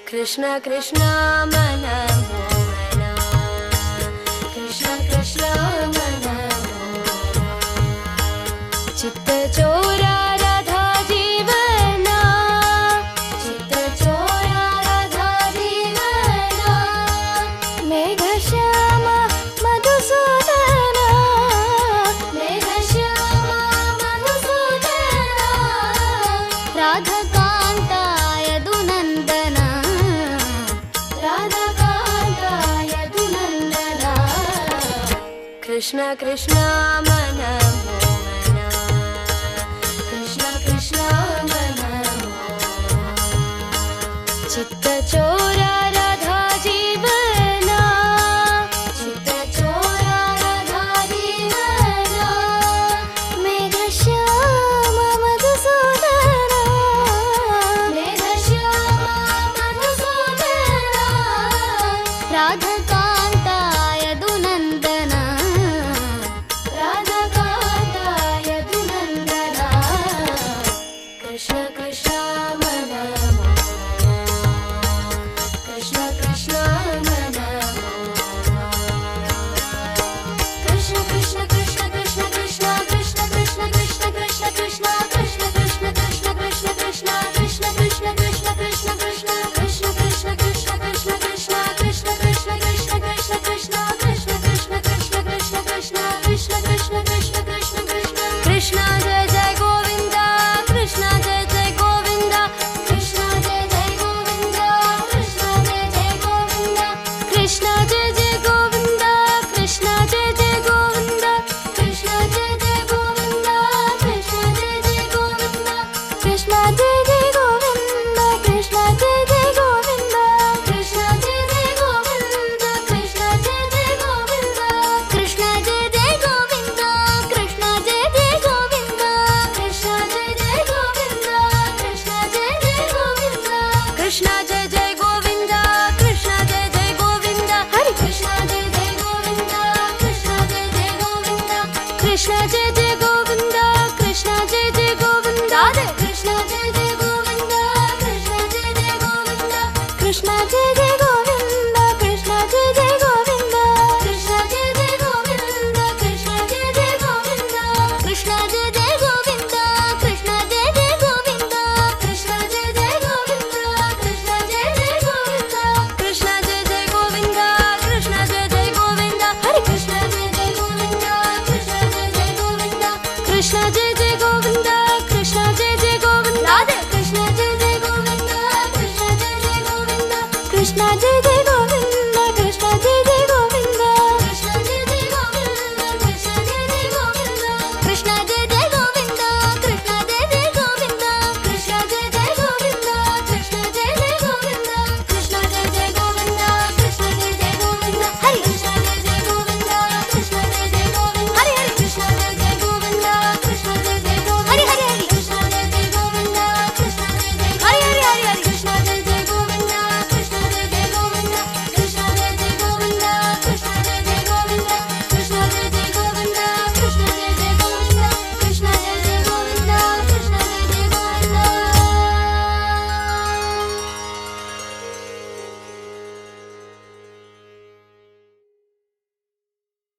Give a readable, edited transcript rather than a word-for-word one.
ಕೃಷ್ಣ ಕೃಷ್ಣ ಮನಮೋಹನ ಕೃಷ್ಣ ಕೃಷ್ಣ ಮನಮೋಹನ ಚಿತ್ತ ಚೋರ ರಾಧಾ ಜೀವನ ಚಿತ್ತ ಚೋರ ರಾಧಾ ಜೀವನ ಮೇಘ ಶ್ಯಾಮ ಮಧುಸೂದನ ಮೇಘ ಶ್ಯಾಮ ಮಧುಸೂದನ ರಾಧಕಾಂತ ಯದುನಂದನ ರಾಧಕಾಂತ ಯದುನಂದನ ಕೃಷ್ಣ ಕೃಷ್ಣ ಮನಮೋಹನ ಕೃಷ್ಣ ಕೃಷ್ಣ ಮನಮೋಹನ ಚಿತ್ತ ಚೋರ ರಾಧಾ ಜೀವನ ಚಿತ್ತ ಚೋರ ರಾಧಾ ಜೀವನ ಮೇಘ ಶ್ಯಾಮ ಮಧುಸೂದನ ಮೇಘ ಶ್ಯಾಮ ಮಧುಸೂದನ ರಾಧಕಾ